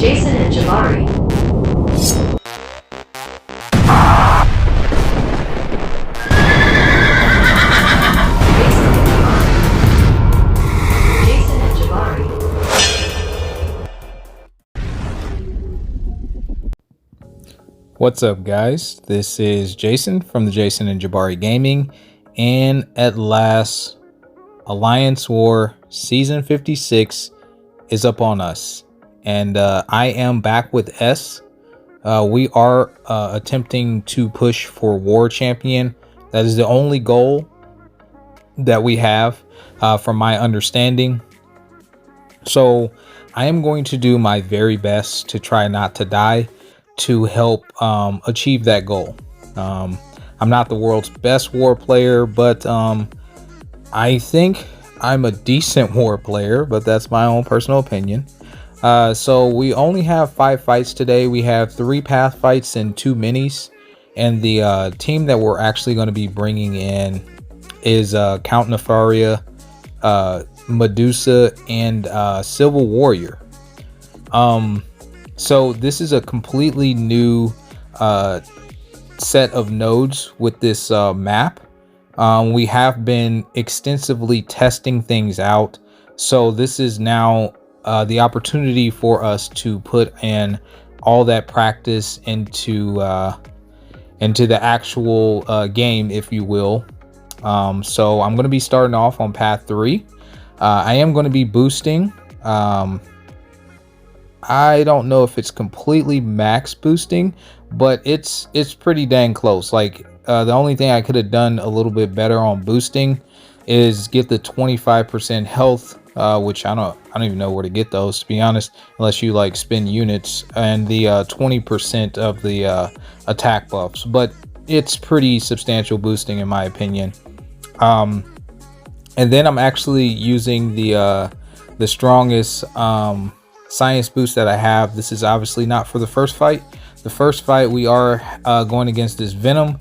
Jason and Jabari. Jason and Jabari. What's up, guys? This is Jason from the Jason and Jabari Gaming, and at last, Alliance War Season 56 is up on us, and I am back with S. We are attempting to push for War Champion. That is the only goal that we have, from my understanding. So I am going to do my very best to try not to die to help achieve that goal. I'm not the world's best war player, but I think I'm a decent war player, but that's my own personal opinion. So we only have 5 fights today. We have 3 path fights and 2 minis, and the team that we're actually going to be bringing in is Count Nefaria, Medusa, and Civil Warrior. So this is a completely new set of nodes with this map. We have been extensively testing things out, so this is now the opportunity for us to put in all that practice into the actual game, if you will. So I'm going to be starting off on path 3. I am going to be boosting. I don't know if it's completely max boosting, but it's pretty dang close. Like the only thing I could have done a little bit better on boosting is get the 25% health, which I don't even know where to get those, to be honest, unless you like spin units, and the 20% of the attack buffs. But it's pretty substantial boosting in my opinion. And then I'm actually using the strongest science boost that I have. This is obviously not for the first fight. The first fight we are going against this Venom.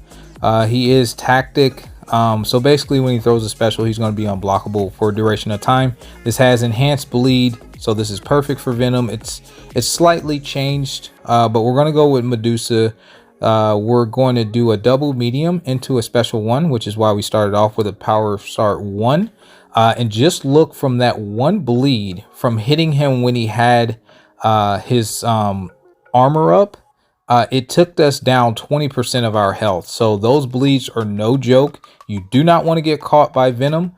He is tactic, so basically when he throws a special, he's going to be unblockable for a duration of time. This has enhanced bleed, so this is perfect for Venom. It's slightly changed, but we're going to go with Medusa. We're going to do a double medium into a special 1, which is why we started off with a power start 1. And just look from that 1 bleed from hitting him when he had his armor up. It took us down 20% of our health. So those bleeds are no joke. You do not want to get caught by Venom.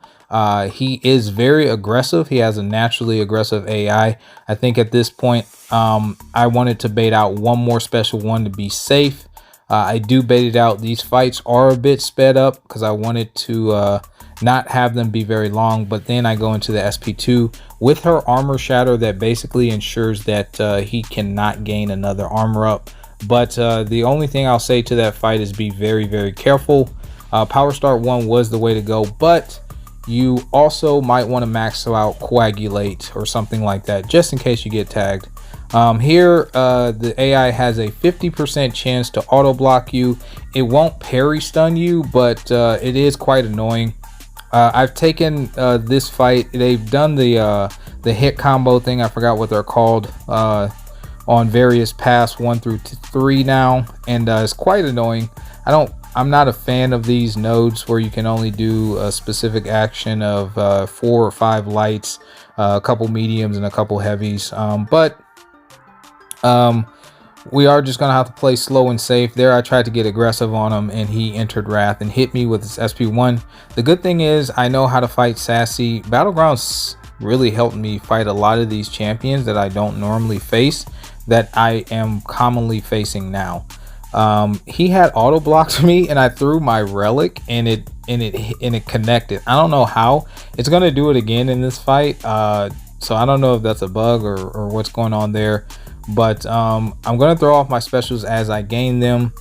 He is very aggressive. He has a naturally aggressive AI. I think at this point, I wanted to bait out 1 more special 1 to be safe. I do bait it out. These fights are a bit sped up because I wanted to not have them be very long, but then I go into the SP2 with her armor shatter that basically ensures that he cannot gain another armor up. But the only thing I'll say to that fight is be very, very careful. Power start 1 was the way to go, but you also might want to max out coagulate or something like that, just in case you get tagged. Here, the AI has a 50% chance to auto block you. It won't parry stun you, but it is quite annoying. I've taken this fight. They've done the hit combo thing. I forgot what they're called on various paths 1 through 3 now, and it's quite annoying. I'm not a fan of these nodes where you can only do a specific action of 4 or 5 lights, a couple mediums, and a couple heavies. But we are just gonna have to play slow and safe. There I tried to get aggressive on him, and he entered Wrath and hit me with his SP1. The good thing is I know how to fight sassy. Battlegrounds really helped me fight a lot of these champions that I don't normally face, that I am commonly facing now. He had auto blocks me, and I threw my relic, and it connected. I don't know how. It's gonna do it again in this fight, so I don't know if that's a bug or what's going on there. But I'm going to throw off my specials as I gain them.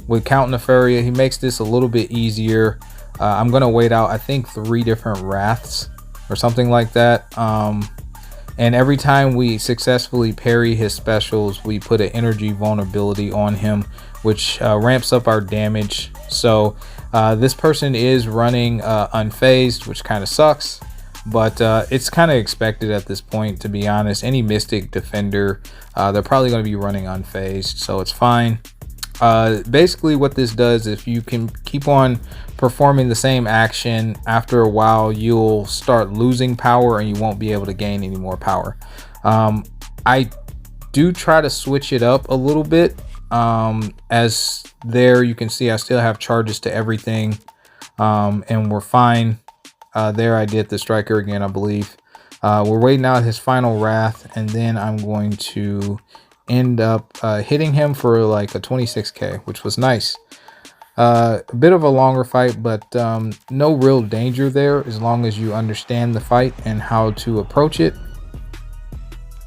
With Count Nefaria, he makes this a little bit easier. I'm going to wait out, I think, 3 different Wraths or something like that. And every time we successfully parry his specials, we put an energy vulnerability on him, which ramps up our damage. So this person is running unfazed, which kind of sucks. but it's kind of expected at this point, to be honest. Any Mystic Defender, they're probably going to be running unfazed, so it's fine. Basically what this does, if you can keep on performing the same action, after a while you'll start losing power and you won't be able to gain any more power. I do try to switch it up a little bit. As there you can see I still have charges to everything, and we're fine. There I did the striker again, I believe. We're waiting out his final wrath, and then I'm going to end up hitting him for like a 26k, which was nice. A bit of a longer fight, but no real danger there as long as you understand the fight and how to approach it.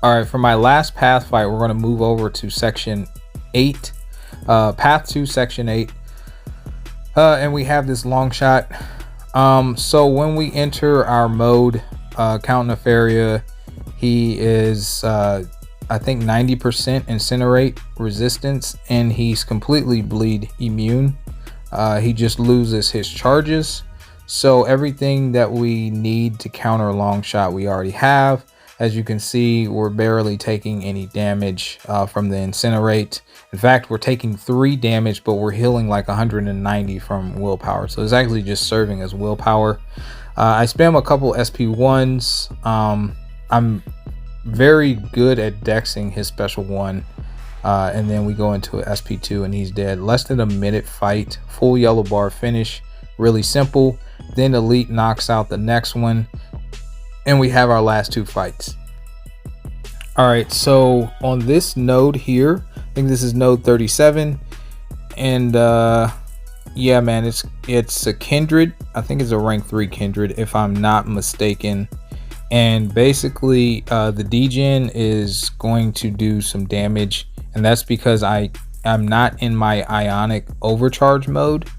All right, for my last path fight, we're going to move over to section 8, path 2, section 8, and we have this long shot. So when we enter our mode, Count Nefaria, he is I think 90% incinerate resistance, and he's completely bleed immune. He just loses his charges, so everything that we need to counter a long shot we already have. As you can see, we're barely taking any damage from the incinerate. In fact, we're taking 3 damage, but we're healing like 190 from willpower, so it's actually just serving as willpower. I spam a couple SP1s. I'm very good at dexing his special 1, and then we go into an SP2 and he's dead. Less than a minute fight, full yellow bar finish, really simple. Then elite knocks out the next one, and we have our last 2 fights. All right, so on this node here, I think this is node 37, and yeah man, it's a kindred. I think it's a rank 3 kindred if I'm not mistaken. And basically the degen is going to do some damage, and that's because I'm not in my ionic overcharge mode,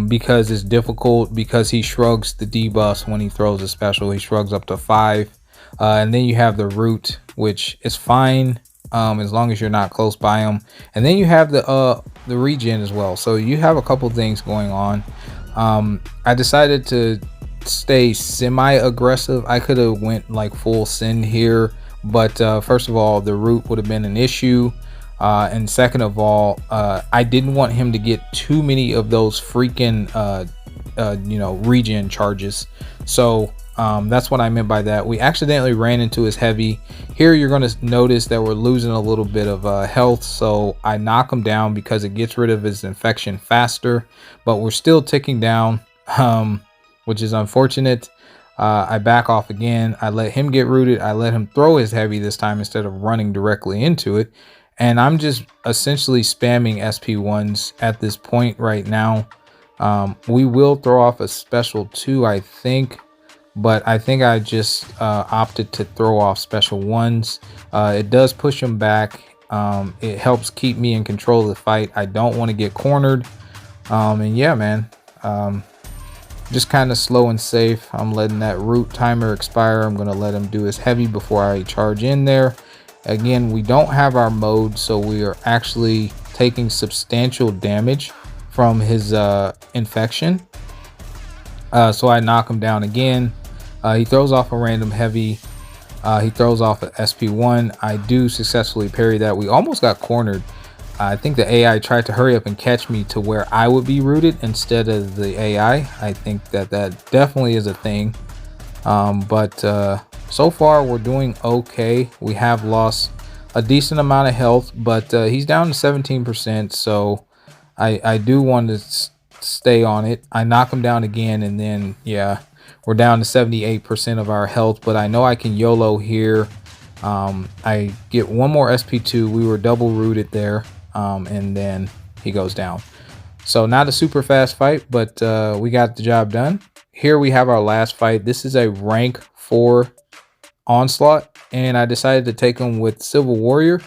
because it's difficult, because he shrugs the debuffs when he throws a special. He shrugs up to 5, and then you have the root, which is fine as long as you're not close by him, and then you have the regen as well. So you have a couple things going on. I decided to stay semi-aggressive. I could have went like full sin here, but first of all, the root would have been an issue, and second of all, I didn't want him to get too many of those freaking regen charges. So that's what I meant by that. We accidentally ran into his heavy. Here you're going to notice that we're losing a little bit of health, so I knock him down because it gets rid of his infection faster, but we're still ticking down, which is unfortunate. I back off again. I let him get rooted. I let him throw his heavy this time instead of running directly into it, and I'm just essentially spamming SP1s at this point right now. We will throw off a special 2, I think, but I think I just opted to throw off special 1s. It does push him back. It helps keep me in control of the fight. I don't want to get cornered, and yeah man, just kind of slow and safe. I'm letting that root timer expire. I'm going to let him do his heavy before I charge in there. Again, we don't have our mode, so we are actually taking substantial damage from his infection. So I knock him down again. He throws off a random heavy. He throws off an SP1. I do successfully parry that. We almost got cornered. I think the AI tried to hurry up and catch me to where I would be rooted instead of the AI. I think that definitely is a thing. But so far we're doing okay. We have lost a decent amount of health, but he's down to 17%. So I do want to stay on it. I knock him down again, and then yeah, we're down to 78% of our health, but I know I can YOLO here. I get one more SP2. We were double rooted there. And then he goes down. So not a super fast fight, but we got the job done. Here we have our last fight. This is a rank 4 onslaught, and I decided to take him with Civil Warrior.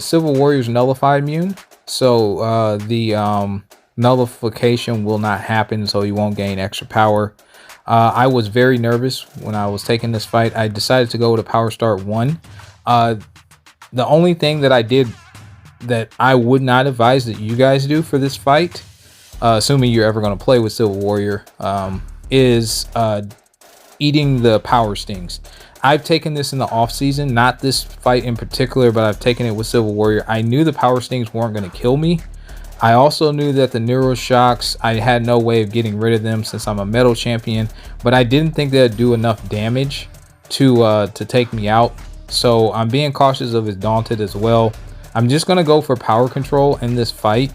Civil Warrior's nullify immune, so the nullification will not happen, so you won't gain extra power. I was very nervous when I was taking this fight. I decided to go with a power start 1. The only thing that I did that I would not advise that you guys do for this fight, assuming you're ever going to play with Civil Warrior, is eating the power stings. I've taken this in the off season, not this fight in particular, but I've taken it with Civil Warrior. I knew the power stings weren't going to kill me. I also knew that the neuro shocks, I had no way of getting rid of them since I'm a metal champion, but I didn't think they'd do enough damage to take me out. So I'm being cautious of his Daunted as well. I'm just going to go for power control in this fight.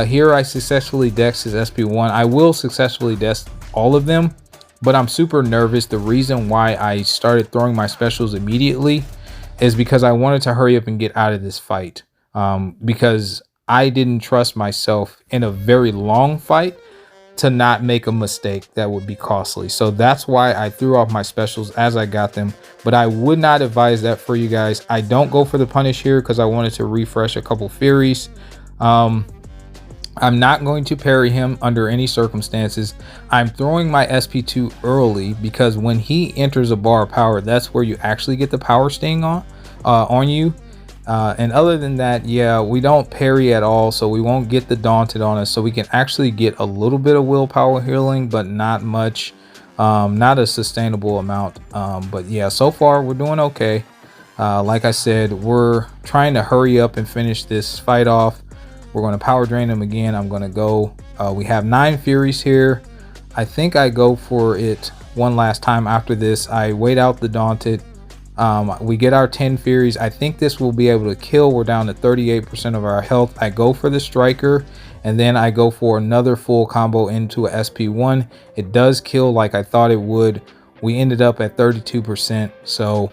Here I successfully dex his SP1. I will successfully dex all of them, but I'm super nervous. The reason why I started throwing my specials immediately is because I wanted to hurry up and get out of this fight, because I didn't trust myself in a very long fight to not make a mistake that would be costly. So that's why I threw off my specials as I got them, but I would not advise that for you guys. I don't go for the punish here because I wanted to refresh a couple Furies. I'm not going to parry him under any circumstances. I'm throwing my SP2 early because when he enters a bar of power, that's where you actually get the power sting on you. And other than that, yeah, we don't parry at all, so we won't get the Daunted on us. So we can actually get a little bit of willpower healing, but not much, not a sustainable amount. But yeah, so far we're doing okay. Like I said, we're trying to hurry up and finish this fight off. We're going to power drain him again. I'm going to go, we have 9 Furies here. I think I go for it one last time after this. I wait out the Daunted. We get our 10 Furies. I think this will be able to kill. We're down to 38% of our health. I go for the Striker, and then I go for another full combo into a SP1. It does kill like I thought it would. We ended up at 32%. So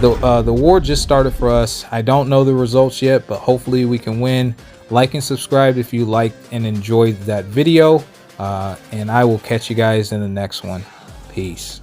the war just started for us. I don't know the results yet, but hopefully we can win. Like and subscribe if you liked and enjoyed that video. And I will catch you guys in the next one. Peace.